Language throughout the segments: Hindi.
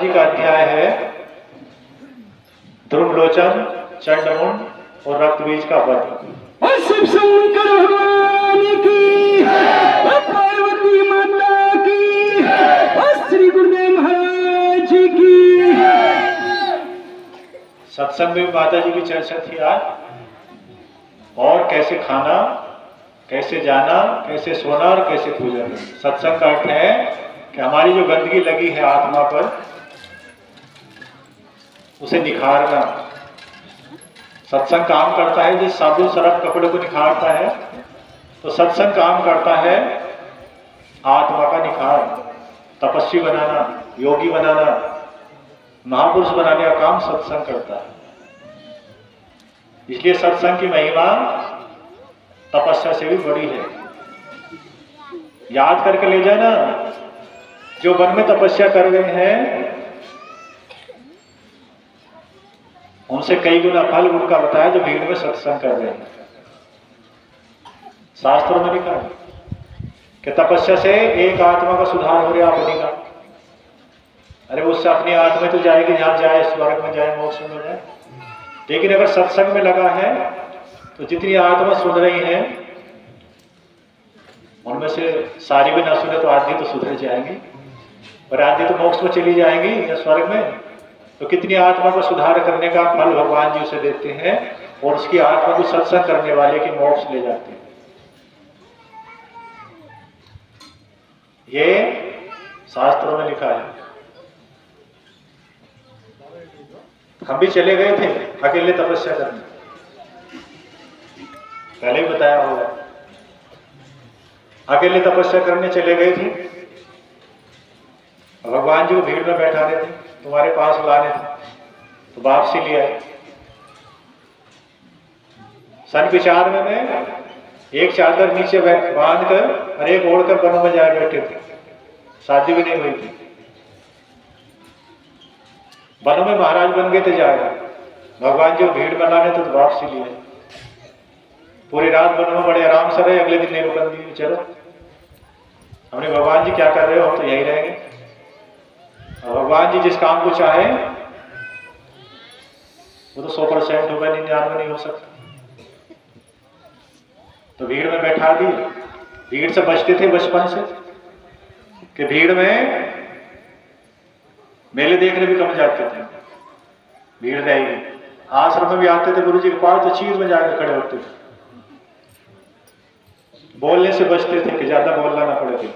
जी का अध्याय है ध्रुवलोचन, चंडमुंड और रक्तबीज का वध। और शिव शंकर भगवान की, पार्वती माता की, और श्री गुरुदेव महाराज की। सत्संग में माता जी की चर्चा थी आज, और कैसे खाना, कैसे जाना, कैसे सोना और कैसे पूजन। सत्संग का अर्थ है कि हमारी जो गंदगी लगी है आत्मा पर, उसे निखारना। सत्संग काम करता है जिस साबुन सरफ कपड़े को निखारता है, तो सत्संग काम करता है आत्मा का निखार, तपस्वी बनाना, योगी बनाना, महापुरुष बनाने का काम सत्संग करता है। इसलिए सत्संग की महिमा तपस्या से भी बड़ी है। याद करके ले जाना, जो वन में तपस्या कर रहे हैं उनसे कई गुना फल उनका बताया जो भीड़ में सत्संग कर रहे हैं। शास्त्रों में लिखा है कि तपस्या से एक आत्मा का सुधार हो रहा अपनी का। अरे उससे अपनी आत्मा तो जाएगी जहां जाए, स्वर्ग में जाए, मोक्ष में जाए। लेकिन अगर सत्संग में लगा है तो जितनी आत्मा सुन रही है उनमें से सारी भी ना सुने तो आधी तो सुधर जाएंगी, और आधी तो मोक्ष में चली जाएंगी या स्वर्ग में। तो कितनी आत्मा को सुधार करने का फल भगवान जी उसे देते हैं, और उसकी आत्मा को सत्संग करने वाले की मोक्ष ले जाते हैं। ये शास्त्रों में लिखा है। हम भी चले गए थे अकेले तपस्या करने, पहले ही बताया होगा। अकेले तपस्या करने चले गए थे, भगवान जी को भीड़ में बैठा रहे थे, तुम्हारे पास लाने थे, तो वापसी ले आए। सन 95 में एक चादर नीचे बांध कर और एक ओढ़कर वनों में जाए बैठे थे, शादी भी नहीं हुई थी। वनों में महाराज बन गए थे जाएगा, भगवान जी को भीड़ में लाने तो वापसी लिए। पूरी रात वनों में बड़े आराम से रहे, अगले दिन नहीं रुकन दिए। चलो हमने भगवान जी क्या कर रहे हो, हम तो यहीं रहेंगे। भगवान जी जिस काम को चाहे वो तो 100% होगा, 99 नहीं हो सकता। तो भीड़ में बैठा दी। भीड़ से बचते थे बचपन से कि भीड़ में मेले देखने भी कम जाते थे, भीड़ रहेगी। आश्रम में भी आते थे गुरु जी के पास तो चीज में जाकर खड़े होते थे। बोलने से बचते थे कि ज्यादा बोलना ना पड़े थे।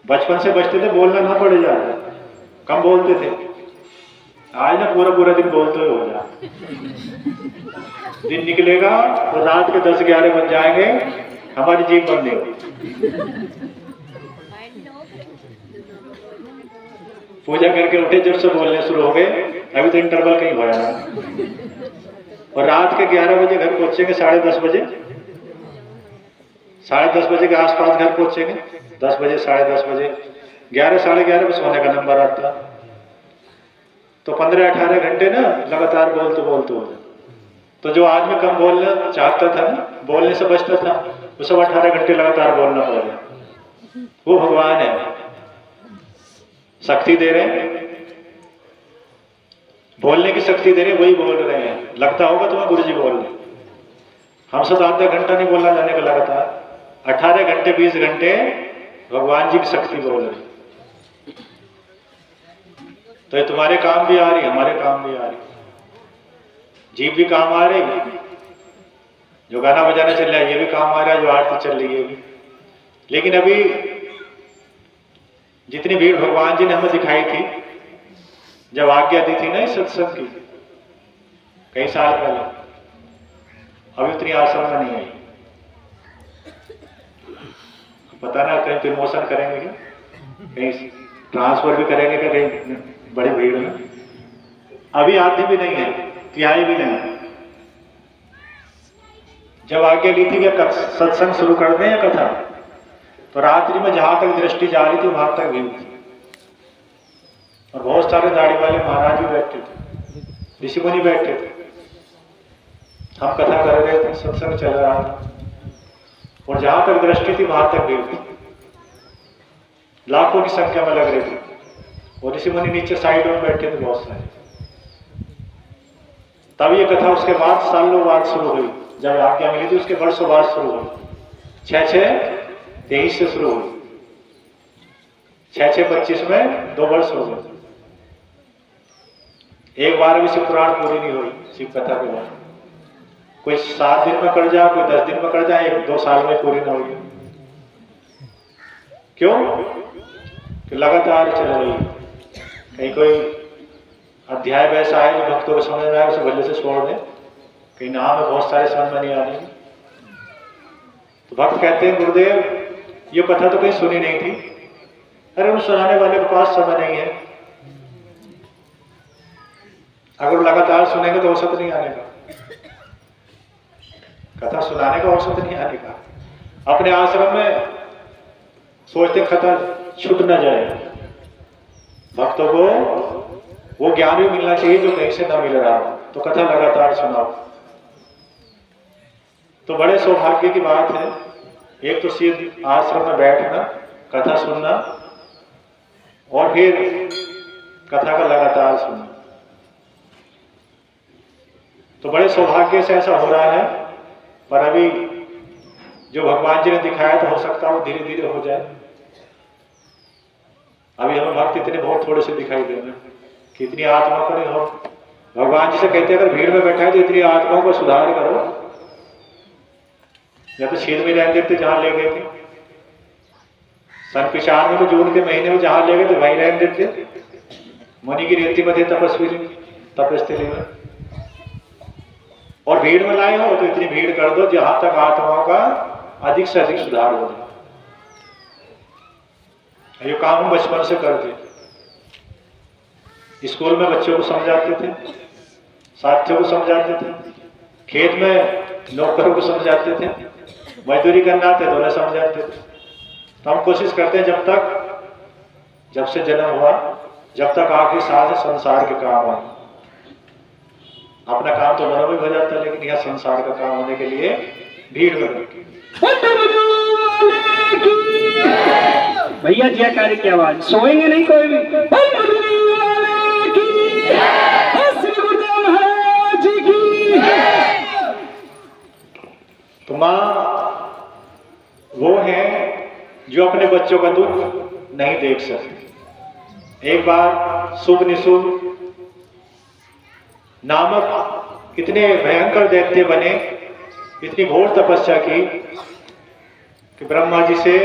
बचपन से बचते थे, बोलना ना पड़े ज्यादा, कम बोलते थे। आज ना पूरा पूरा दिन बोलते हुए हो जा। दिन निकलेगा तो रात के 10-11 बज जाएंगे, हमारी जीभ बंद नहीं होगी। पूजा करके उठे, जब से बोलने शुरू हो गए, अभी तो इंटरवल कहीं भरा है। और रात के 11 बजे घर पहुंचेंगे, 10:30 बजे, 10:30 बजे के आसपास घर पहुंचेंगे। 10 बजे, 10:30 बजे, 11, 11:30 बजे सोने का नंबर आता। तो 15-18 घंटे ना लगातार बोलते बोलते हो जाए। तो जो आदमी कम बोलना चाहता था ना, बोलने से बचता था, उसे 18 घंटे लगातार बोलना पड़ेगा। वो भगवान है, शक्ति दे रहे हैं, बोलने की शक्ति दे रहे हैं, वही बोल रहे हैं। लगता होगा तुम्हें गुरु जी बोल रहे, हमसे तो आधा घंटा नहीं बोलना जाने का लगातार। 18 घंटे 20 घंटे भगवान जी की शक्ति बोल रही। तो ये तुम्हारे काम भी आ रही, हमारे काम भी आ रही, जीव भी काम आ रही, जो गाना बजाना चल रहा है ये भी काम आ रहा है, जो आरती चल रही है भी। लेकिन अभी जितनी भीड़ भगवान जी ने हमें दिखाई थी जब आज्ञा दी थी ना इस सत्संग की, कई साल पहले, अभी उतनी आश्रम में नहीं आई। पता ना कहीं प्रमोशन करेंगे क्या, कहीं ट्रांसफर भी करेंगे क्या, कहीं बड़ी भीड़ में। अभी आधी भी नहीं है, तिहाई भी नहीं है। जब आज्ञा ली थी कि सत्संग शुरू कर दें या कथा, तो रात्रि में जहां तक दृष्टि जा रही थी वहां तक भीड़ थी, और बहुत सारे दाढ़ी वाले महाराज भी बैठे थे, ऋषि मुनि बैठे थे। हम कथा कर रहे थे, सत्संग चल रहा था, और जहां तक दृष्टि थी वहां तक भीड़ थी, लाखों की संख्या में लग रही थी। और ऋषि मुनि नीचे साइड में बैठे थे बहुत सारे। तब ये कथा उसके बाद सालों बाद शुरू हुई, जब आज्ञा मिली थी उसके वर्षों बाद शुरू हुई। 6-6-23 से शुरू हुई, 6-6-25 में 2 वर्ष हो गए। एक बार भी शिव पुराण पूरी नहीं हुई शिव कथा के बाद। कोई 7 दिन में कर जाए, कोई 10 दिन में कर जाए, 1-2 साल में पूरी ना हुई। क्यों? कि लगातार चल रही है। कहीं कोई अध्याय वैसा है जो भक्तों को समझ में आए, उसे भले से छोड़ दें। कहीं नाम में बहुत सारे समझ में नहीं आने। तो भक्त कहते हैं गुरुदेव ये कथा तो कहीं सुनी नहीं थी। अरे उस सुनाने वाले के पास समय नहीं है। अगर लगातार सुनेंगे तो औसत नहीं आने का, कथा सुनाने का औसत नहीं आने का। अपने आश्रम में सोचते कथा छूट ना जाए, भक्तों को वो ज्ञान भी मिलना चाहिए जो कहीं से ना मिल रहा हो, तो कथा लगातार सुनाओ। तो बड़े सौभाग्य की बात है, एक तो सीध आश्रम में बैठना, कथा सुनना और फिर कथा का लगातार सुनना। तो बड़े सौभाग्य से ऐसा हो रहा है। पर अभी जो भगवान जी ने दिखाया तो हो सकता है वो धीरे धीरे हो जाए। अभी हमें भक्त इतने बहुत थोड़े से दिखाई दे रहे हैं कि इतनी आत्मा को नहीं हो। भगवान जी से कहते हैं अगर भीड़ में बैठा है तो इतनी आत्माओं को सुधार करो, या तो छेद में रहने देते जहां ले गए थे। सन 95 में जून के महीने में जहां ले गए थे वहीं रहने देते। मुनि की रेती में थे तपस्वी तपस्थली में, और भीड़ में लाए हो तो इतनी भीड़ कर दो जहां तक आत्माओं का अधिक से अधिक सुधार हो जाए। ये काम हम बचपन से करते। स्कूल में बच्चों को समझाते थे, साथियों को समझाते थे, खेत में नौकरों को समझाते थे, मजदूरी करना आते तो उन्हें समझाते थे। तो हम कोशिश करते हैं जब से जन्म हुआ, जब तक आखिरी सांस है संसार के काम आए। अपना काम तो मनो में हो जाता है, लेकिन यह संसार का काम होने के लिए भीड़ में भैया जी कार्य की आवाज सोएंगे नहीं कोई भी। श्री गुरुदेव महाराज की। तो माँ वो है जो अपने बच्चों का दुख नहीं देख सकती। एक बार शुभ निशुभ नामक इतने भयंकर दैत्य बने, इतनी घोर तपस्या की कि ब्रह्मा जी से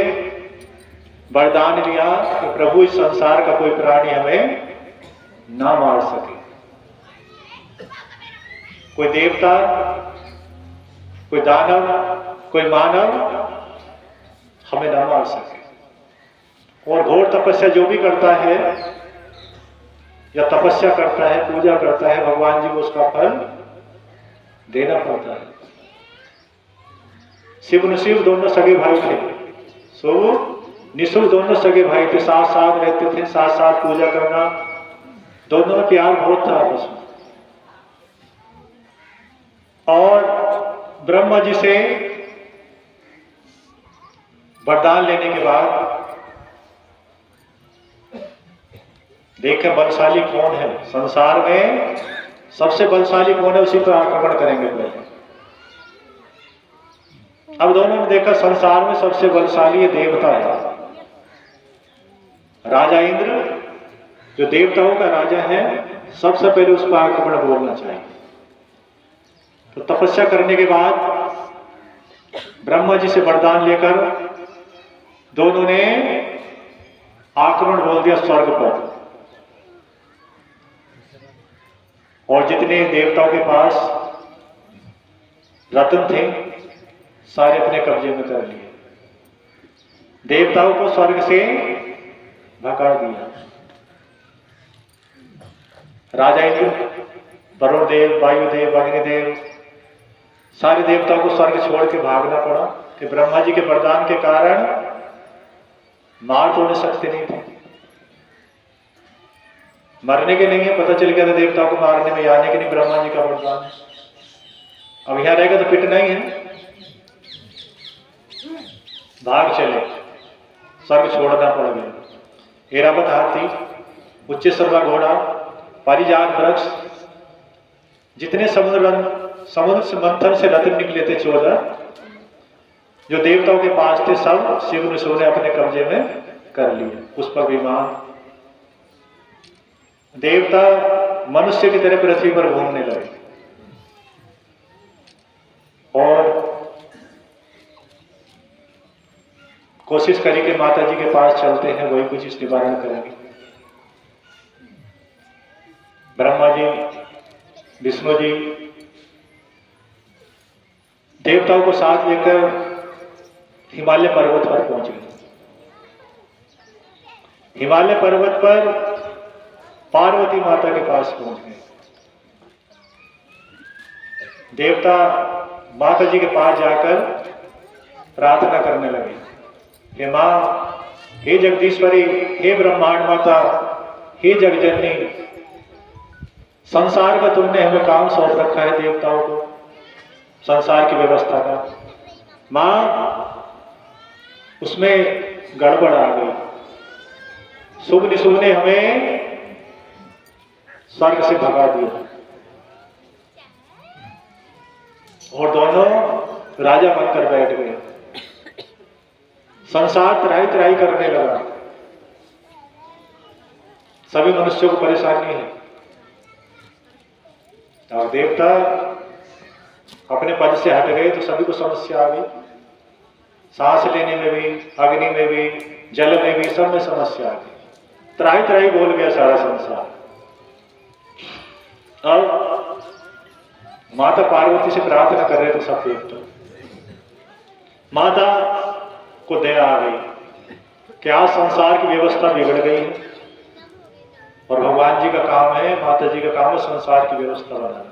वरदान लिया कि प्रभु इस संसार का कोई प्राणी हमें ना मार सके। कोई देवता, कोई दानव, कोई मानव हमें ना मार सके। और घोर तपस्या जो भी करता है या तपस्या करता है, पूजा करता है, भगवान जी को उसका फल देना पड़ता है। शिव निशिव दोनों सगे भाई थे, शुभ निशुभ दोनों सगे भाई थे, साथ साथ रहते थे, साथ साथ पूजा करना, दोनों में प्यार बहुत था आपस में। और ब्रह्मा जी से वरदान लेने के बाद देखें बलशाली कौन है संसार में, सबसे बलशाली कौन है, उसी पर आक्रमण करेंगे पहले। अब दोनों ने देखा संसार में सबसे बलशाली देवता है, राजा इंद्र जो देवताओं का राजा है, सबसे पहले उस पर आक्रमण बोलना चाहिए। तो तपस्या करने के बाद ब्रह्मा जी से वरदान लेकर दोनों ने आक्रमण बोल दिया स्वर्ग पर। और जितने देवताओं के पास रत्न थे सारे अपने कब्जे में कर लिए, देवताओं को स्वर्ग से भगा दिया। राजा इंद्र, वरुण देव, वायुदेव, अग्निदेव, सारे देवताओं को स्वर्ग छोड़ के भागना पड़ा कि ब्रह्मा जी के वरदान के कारण मार तो नहीं सकते नहीं थे, मरने के नहीं है, पता चल गया था देवताओं को मारने में आने के नहीं, ब्रह्मा जी का वरदान। अब यहां रहेगा तो पिटना ही है, भाग चले, स्वर्ग छोड़ना पड़ गया। एरावत हाथी उच्च सर्वा घोड़ा, पारिजात वृक्ष, जितने समुद्र से मंथन से रत्न निकले थे 14, जो देवताओं के पास थे, सब शिव ऋषि ने अपने कब्जे में कर लिए। पुष्पक विमान, देवता मनुष्य की तरह पृथ्वी पर घूमने लगे और कोशिश करी कि माता जी के पास चलते हैं, वही कुछ इस निवारण करेंगे। ब्रह्मा जी, विष्णु जी देवताओं को साथ लेकर हिमालय पर्वत पर पहुंच गए। हिमालय पर्वत पर पार्वती माता के पास पहुंच गए। देवता माता जी के पास जाकर प्रार्थना करने लगे, हे मां, हे जगदीश्वरी, हे ब्रह्मांड माता, हे जगजननी, संसार का तुमने हमें काम सौंप रखा है, देवताओं को, संसार की व्यवस्था का। मां, उसमें गड़बड़ आ गई। शुभ निशुभ ने हमें स्वर्ग से भगा दिया और दोनों राजा बनकर बैठ गए। संसार त्राही त्राही करने लगा, सभी मनुष्यों को परेशानी है। और देवता अपने पद से हट गए तो सभी को समस्या आ गई। सांस लेने में भी, अग्नि में भी, जल में भी, सब में समस्या आ गई। त्राही त्राही बोल गया सारा संसार। अब माता पार्वती से प्रार्थना कर रहे थे सब देवता। माता को दया आ गई कि आज संसार की व्यवस्था बिगड़ गई है और भगवान जी का काम है, माता जी का काम है संसार की व्यवस्था बनाना।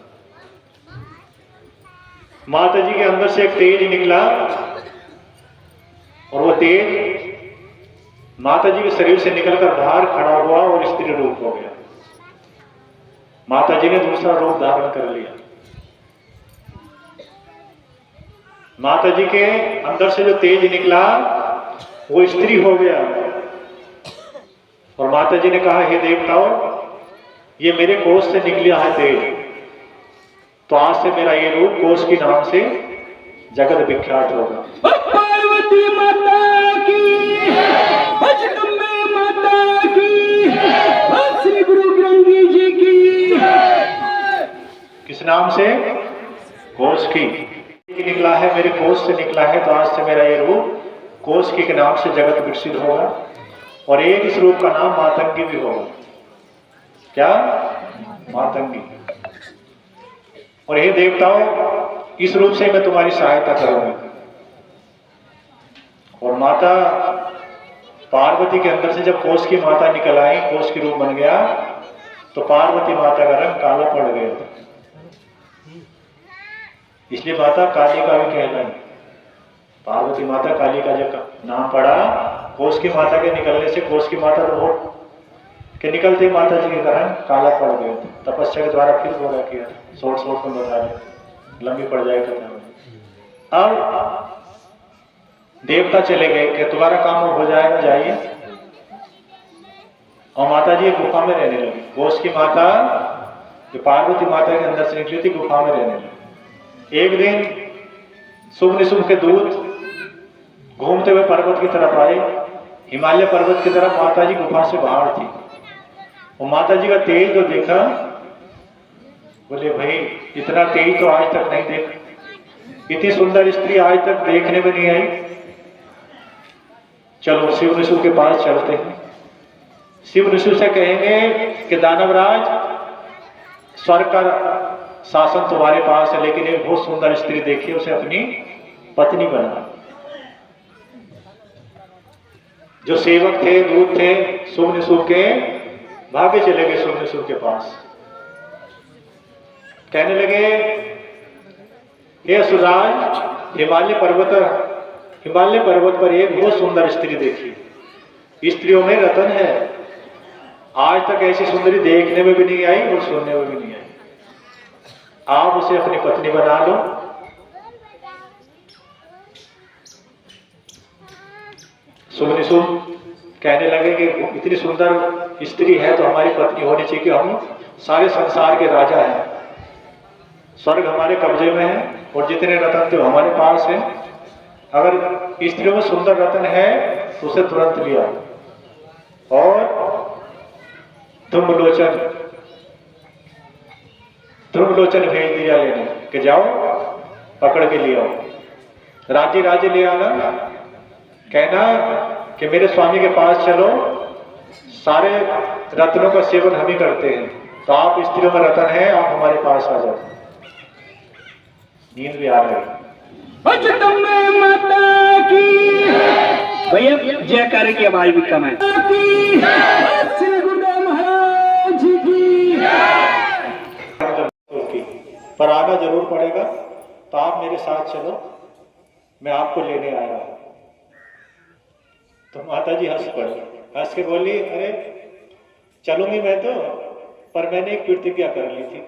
माता जी के अंदर से एक तेज निकला और वो तेज माता जी के शरीर से निकलकर बाहर खड़ा हुआ और स्त्री रूप हो गया। माता जी ने दूसरा रूप धारण कर लिया। माता जी के अंदर से जो तेज निकला वो स्त्री हो गया और माता जी ने कहा, हे देवताओं, ये मेरे कोष से निकला है तेज, तो आज से मेरा ये रूप कोष के नाम से जगत विख्यात होगा। पार्वती माता की, जगदम्बे माता की, श्री गुरु ग्रंथी जी की। किस नाम से? कोष की निकला है, मेरे कोष से निकला है, तो आज से मेरा ये रूप कोष के नाम से जगत विकसित होगा और एक इस रूप का नाम मातंगी भी होगा। क्या? मातंगी। और हे देवताओं, इस रूप से मैं तुम्हारी सहायता करूंगी। और माता पार्वती के अंदर से जब कोष की माता निकल आई, कोष की रूप बन गया, तो पार्वती माता का रंग काला पड़ गया। इसलिए माता काली का भी कहना है। पार्वती माता काली का जब नाम पड़ा, कोष की माता के निकलने से, कोष की माता तो के निकलते माता जी के रंग काला पड़ गया। तपस्या के द्वारा फिर बोला किया, शॉर्ट में बता दें, लंबी पड़ जाएगी कथा। अब देवता चले गए कि तुम्हारा काम हो जाएगा, जाइए। और माता जी गुफा में रहने लगी। कोष की माता जो पार्वती माता के अंदर से निकली थी, गुफा में रहने लगी। एक दिन शुभ निशुभ के दूत घूमते हुए पर्वत की तरफ आए। हिमालय पर्वत की तरफ माता जी गुफा से बाहर थी। और माता जी का तेज जो देखा, बोले भाई इतना तेज तो आज तक नहीं देखा, इतनी सुंदर स्त्री आज तक देखने में नहीं आई। चलो शिव ऋषि के पास चलते हैं। शिव ऋषि से कहेंगे कि दानवराज, स्वर्ग का शासन तुम्हारे पास है, लेकिन एक बहुत सुंदर स्त्री देखी, उसे अपनी पत्नी बना। जो सेवक थे, दूत थे शुभ निशुभ के, भागे चले गए शुभ निशुभ के पास। कहने लगे, हे असुरराज, हिमालय पर्वत पर एक बहुत सुंदर स्त्री देखी। स्त्रियों में रतन है, आज तक ऐसी सुंदरी देखने में भी नहीं आई और सुनने में भी नहीं आई। आप उसे अपनी पत्नी बना लो। शुभ निशुभ कहने लगे कि इतनी सुंदर स्त्री है तो हमारी पत्नी होनी चाहिए कि हम सारे संसार के राजा हैं, स्वर्ग हमारे कब्जे में है और जितने रत्न थे हमारे पास है। अगर स्त्रियों में सुंदर रत्न है तो उसे तुरंत लिया और ध्रुवलोचन भेज दिया लेने कि जाओ पकड़ के ले आओ। राज्य राज्य ले आना, कहना कि मेरे स्वामी के पास चलो, सारे रत्नों का सेवन हम ही करते हैं, तो आप स्त्रियों में रत्न है, आप हमारे पास आ जाओ। नींद भी आ रही। जगदम्बे माता की। भैया जयकारे की आवाज भी कम है। श्री गुरुदेव महाराज की। पर आना जरूर पड़ेगा, तो आप मेरे साथ चलो, मैं आपको लेने आया हूं। तो माता जी हंस पड़ी, हंस के बोली, अरे चलूंगी मैं तो, पर मैंने एक प्रतिज्ञा कर ली थी।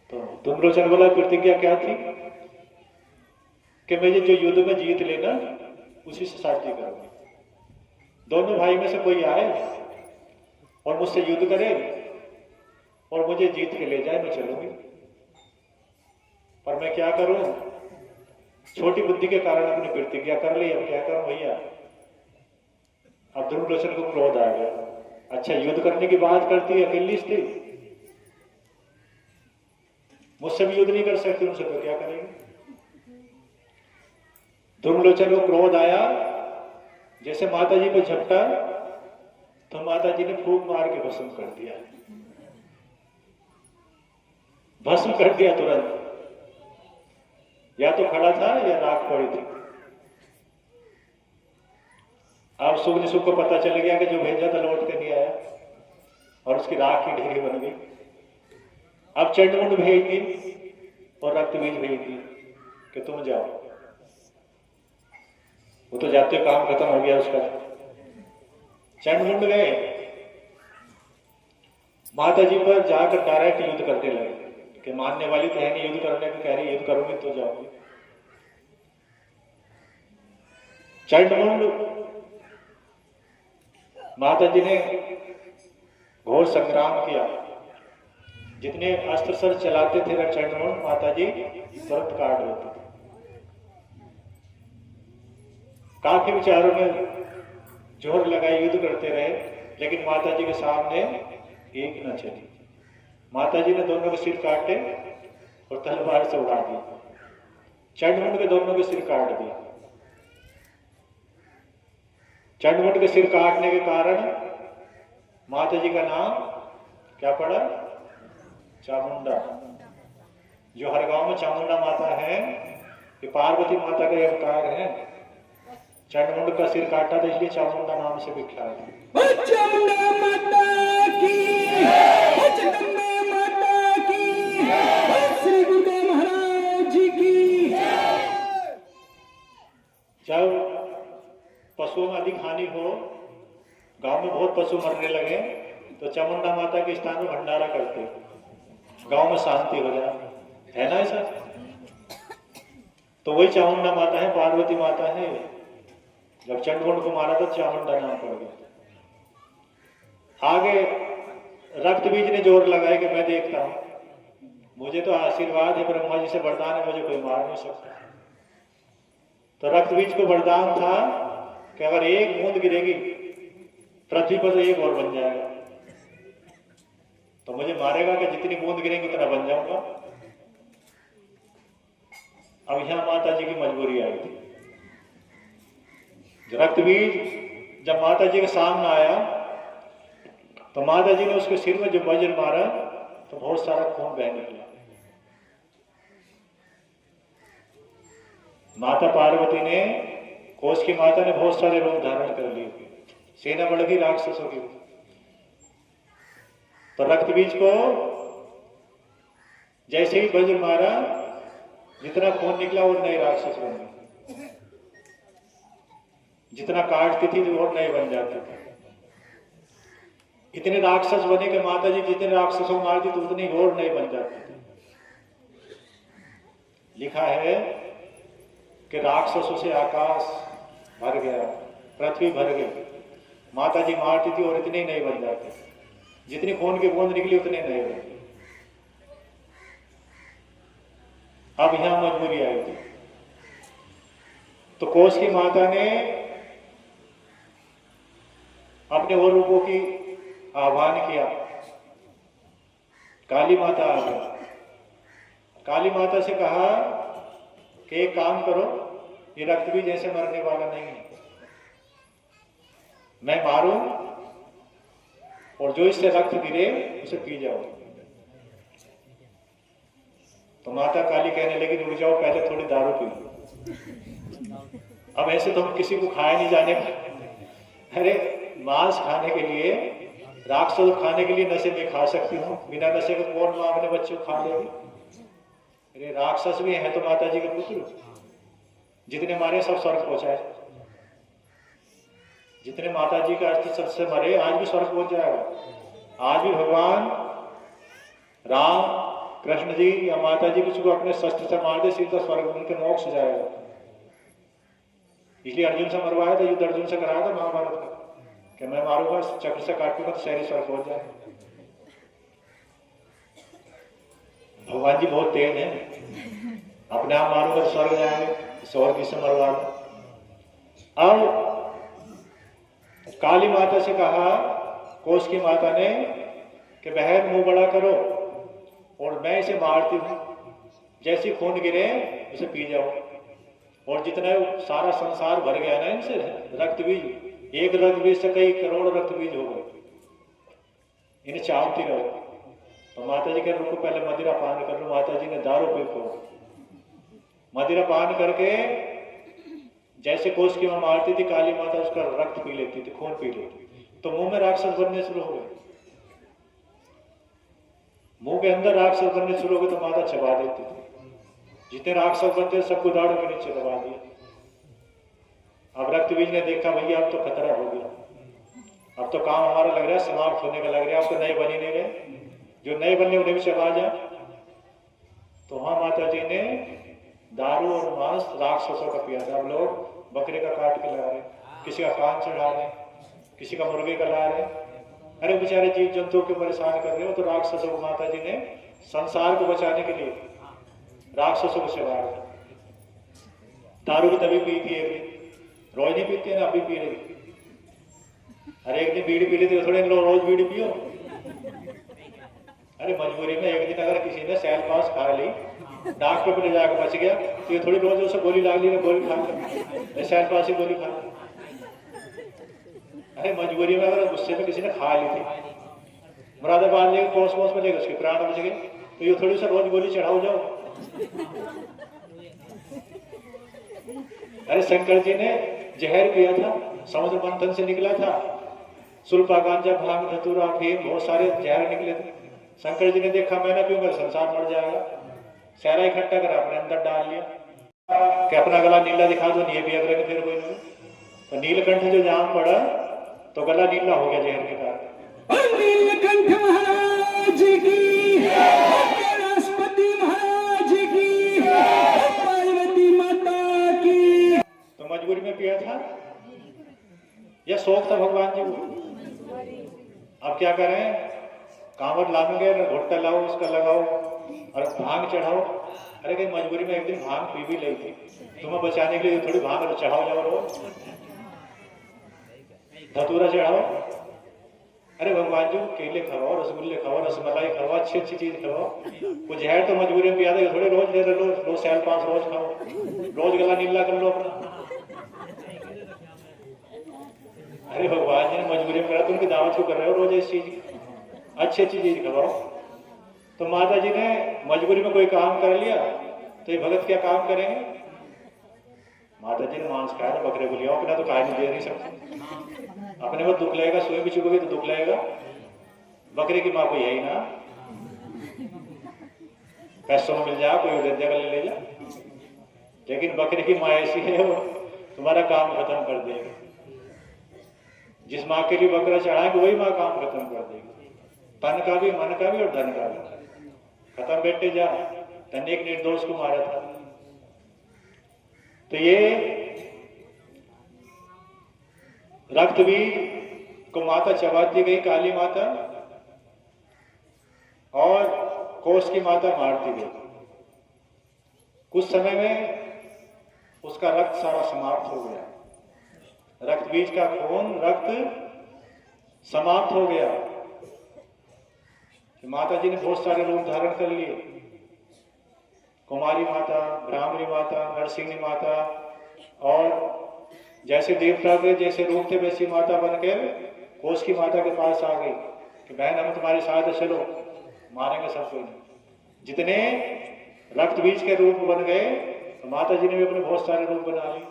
तो ध्रुवलोचन बोला, प्रतिज्ञा क्या थी? कि मुझे जो युद्ध में जीत लेना उसी से शादी करूंगी। दोनों भाई में से कोई आए और मुझसे युद्ध करे और मुझे जीत के ले जाए, मैं चलूंगी। पर मैं क्या करूं, छोटी बुद्धि के कारण अपनी प्रतिज्ञा कर ली, अब क्या करूं भैया। अब ध्रुवलोचन को क्रोध आ गया, अच्छा युद्ध करने की बात करती है, अकेली थी, मुझसे भी युद्ध नहीं कर सकती, उनसे तो क्या करेंगे। ध्रुवलोचन को क्रोध आया, जैसे माता जी को झपटा तो माता जी ने फूंक मार के भस्म कर दिया, भस्म कर दिया तुरंत। या तो खड़ा था या राख पड़ी थी। अब सुख को पता चल गया कि जो भेजा था लौट के नहीं आया और उसकी राख की ढेरी बन गई। अब चंडमुंड भेज दी और रक्तबीज भेज दी कि तुम जाओ। वो तो जाते काम खत्म हो गया उसका। चंडमुंड गए, माता जी पर जाकर डायरेक्ट युद्ध करने लगे कि मानने वाली तो है नहीं, युद्ध करने को कह रही, युद्ध करोगे तो जाओगे। चंडमुंड माता जी ने घोर संग्राम किया, जितने अस्त्र शस्त्र चलाते थे चंडमुंड माता जी तुरंत काट देते थे। काफी विचारों में जोर लगाए युद्ध करते रहे, लेकिन माता जी के सामने एक न चली। माता जी ने दोनों के सिर काटे और तलवार से उड़ा दिया। चंडमुंड के दोनों के सिर काट दिया। चंडमुंड के सिर काटने के कारण माता जी का नाम क्या पड़ा? चामुंडा। जो हर गांव में चामुंडा माता है, ये पार्वती माता का अवतार है। चंडमुंड का सिर काटा था इसलिए चामुंडा नाम से विख्यात है। चामुंडा माता की, जगदम्बे माता की, श्री गुरुदेव महाराज की। जब पशुओं में अधिक हानि हो, गांव में बहुत पशु मरने लगे, तो चामुंडा माता के स्थान में भंडारा करते, गांव में शांति हो जाए, है ना ऐसा? तो वही चामुंडा माता है, पार्वती माता है। जब चंडमुंड को मारा तो चामुंडा नाम पड़ गया। आगे रक्तबीज ने जोर लगाया कि मैं देखता हूं, मुझे तो आशीर्वाद है, ब्रह्मा जी से वरदान है, मुझे कोई मार नहीं सकता। तो रक्तबीज को वरदान था कि अगर एक बूंद गिरेगी पृथ्वी पर तो एक और बन जाएगा, तो मुझे मारेगा कि जितनी बूंद गिरेगी उतना बन जाऊंगा। अब यहां माता जी की मजबूरी आई थी। रक्तबीज जब माता जी के सामने आया तो माता जी ने उसके सिर में जब वज्र मारा तो बहुत सारा खून बह निकला। माता पार्वती ने, कोस की माता ने बहुत सारे रूप धारण कर लिए, सेना बढ़ गई राक्षसों की। तो रक्तबीज को जैसे ही वज्र मारा, जितना खून निकला और नए राक्षस बन गए, जितना काटती थी वो नए बन जाते थे। इतने राक्षस बने कि माता जी जितने राक्षसों को मारती तो उतने और नए बन जाते थे। लिखा है कि राक्षसों से आकाश भर गया, पृथ्वी भर गई, माता जी मारती थी और इतने ही नहीं बन जाते, जितनी खून की बूंद निकली उतने नहीं बने। अब यहां मजबूरी आई थी, तो कोस की माता ने अपने और रूपों की आह्वान किया। काली माता आ गई। काली माता से कहा कि एक काम करो, ये रक्त भी जैसे मरने वाला नहीं है, मैं मारूं और जो इससे रक्त गिरे उसे पी जाओ। तो माता काली कहने लगी रुक जाओ, पहले थोड़ी दारू पी लो। अब ऐसे तो हम किसी को खाया नहीं जाने का। अरे मांस खाने के लिए, राक्षस खाने के लिए नशे में खा सकती हूँ, बिना नशे के कौन मां अपने बच्चों को खा लेगी? अरे राक्षस भी है तो माता जी के पुत्र, जितने मारे सब स्वर्ग पहुंचाए, जितने माता जी का अस्त्र से मरे आज भी स्वर्ग पहुंच जाएगा। आज भी भगवान राम कृष्ण जी या माता जी किसी को अपने शस्त्र से मार दे सीधा स्वर्ग उनके मोक्ष जाएगा। इसलिए अर्जुन से मरवाया था, युद्ध अर्जुन से कराया था महाभारत का, कि मैं मारूंगा चक्र से काटूंगा तो शहरी स्वर्ग पहुंच जाएगा। भगवान जी बहुत तेज है, अपने आप मारूंगा तो स्वर्ग जाएंगे, स्वर्ग से मरवा दो। अब काली माता से कहा कोस की माता ने कि बहन मुंह बड़ा करो और मैं इसे मारती हूं, जैसे खून गिरे उसे पी जाओ। और जितना सारा संसार भर गया ना इनसे रक्त बीज, एक रक्त बीज से कई करोड़ रक्त बीज हो गए, इन्हें चाहती रहो। तो माता जी कह रुको पहले मदिरा पान कर लो। माता जी ने दारू पी को मदिरा पान करके जैसे कोस की मां मारती थी, काली माता उसका रक्त पी लेती थी, खून पी लेती थी, तो मुंह में राक्षस बनने शुरू हो गए। मुंह के अंदर राक्षस बनने शुरू हो गए तो माता चबा देती थी। जितने राक्षस बनते सबको दाढ़ों के नीचे दबा दिया। अब रक्त बीज ने देखा भैया अब तो खतरा हो गया, अब तो काम हमारा लग रहा है समाप्त होने का लग रहा है, अब तो नए बन ही नहीं रहे, जो नए बनने उन्हें भी चबा जाए। तो वहां माता जी ने दारू और मांस राक्षसों का पिया था। अब लोग बकरे का काट के ला रहे, किसी का कान चढ़ा रहे, किसी का मुर्गे का ला रहे। अरे बेचारे जीव जंतुओं को परेशान कर रहे हो, तो राक्षसों को माता जी ने संसार को बचाने के लिए राक्षसों को चबाया। दारू भी तभी पी थी एक दिन, रोज नहीं पीती है ना, अभी पी रही। अरे एक दिन बीड़ी पी ली थी, थोड़े रोज बीड़ी पियो। अरे मजबूरी में एक दिन अगर किसी ने सैल पास खा ली, डॉक्टर पे ले जाकर बच गया, तो ये थोड़ी रोज उसे गोली लाग ली ना, गोली खा ली सैल पास ही गोली खा ली। अरे मजबूरी में अगर गुस्से में किसी ने खा ली थी, मुरादाबाद लेकर कोस में लेकर उसके प्राण बच गए, तो ये थोड़ी सा रोज गोली चढ़ाओ जाओ। अरे शंकर जी ने जहर पिया था, समुद्र मंथन से निकला था, सुल्फा गांजा भांग धतूरा अफीम बहुत सारे जहर निकले थे। शंकर जी ने देखा मैं ना पीऊंगा संसार मर जाएगा, सारा इकट्ठा करा अपने अंदर डाल लिया कि अपना गला नीला दिखा दो, नहीं भी अगले फिर कोई नहीं। तो नीलकंठ जो जाम पड़ा तो गला नीला हो गया जहर के कारण। नीलकंठ महाराज की, बृहस्पति महाराज की, पार्वती माता की। तो मजबूरी में पिया था या शौक था भगवान जी को? अब क्या करें, कांवड़ लाओगे ना, घुट्टा लाओ उसका लगाओ और भांग चढ़ाओ। अरे कहीं मजबूरी में एक दिन भांग पी भी ली थी, तुम्हें बचाने के लिए थोड़ी भांग चढ़ाओ जाओ रोज, धतूरा चढ़ाओ। अरे भगवान जी केले खवाओ, रसगुल्ले खाओ, रसमलाई खाओ, अच्छी अच्छी चीज खाओ। कुछ जहर तो मजबूरी में पिया था, थोड़े रोज ले लो, रोज सैल पास रोज खाओ, रोज गला नीला कर लो अपना। अरे भगवान जी ने मजबूरी में करा, तुम उनकी दावत क्यों कर रहे हो? रोज इस चीज अच्छी अच्छी चीज खवाओ। तो माता जी ने मजबूरी में कोई काम कर लिया तो ये भगत क्या काम करेंगे? माता जी ने मांस खाया तो बकरे को लिया, अपना तो खाए नहीं दे नहीं सकते, अपने को दुख लगेगा, सोई भी चुकोगे तो दुख लगेगा। बकरे की माँ को यही ना, पैसों में मिल जाए कोई उद्या कर ले जा, लेकिन बकरे की माँ ऐसी है वो तुम्हारा काम खत्म कर देगी। जिस माँ के लिए बकरा चढ़ाएंगे वही माँ काम खत्म कर देगी, तन का भी, मन का भी और धन का भी खत्म। बैठे जा, धन एक निर्दोष को मारा था। तो ये रक्त भी उनको माता चबा दी गई काली माता, और कोस की माता मार दी गई। कुछ समय में उसका रक्त सारा समाप्त हो गया, रक्त बीज का खून रक्त समाप्त हो गया। माता जी ने बहुत सारे रूप धारण कर लिए, कुमारी माता, ब्राह्मणी माता, नरसिंही माता, और जैसे देवता के जैसे रूप थे वैसी माता बनकर कोस की माता के पास आ गई कि बहन हम तुम्हारे साथ चलो, मारेंगे सबको। जितने रक्त बीज के रूप बन गए तो माता जी ने भी अपने बहुत सारे रूप बना लिए।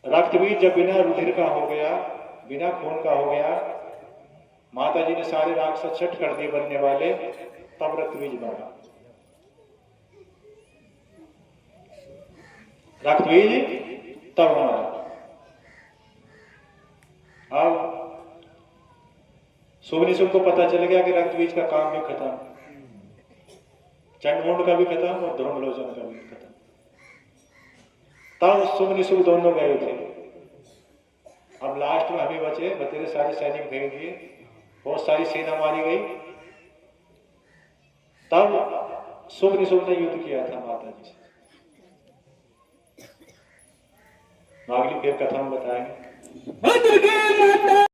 रक्त बीज जब बिना रुधिर का हो गया, बिना खून का हो गया, माता जी ने सारे राक्षस छठ कर दिए बनने वाले, तब रक्त बीज बना। रक्त बीज तब बना। अब शुभ निशुभ को पता चल गया कि रक्त बीज का काम भी खत्म, चंडमुंड का भी खत्म और ध्रुवलोचन का भी खत्म। तब शुभ निशुभ दोनों गए थे। अब लास्ट में अभी बचे, बतेरे सारे सैनिक भेज दिए, बहुत सारी सेना मारी गई। तब शुभ निशुभ ने युद्ध किया था माता जी से। अगली फिर कथा में बताएंगे।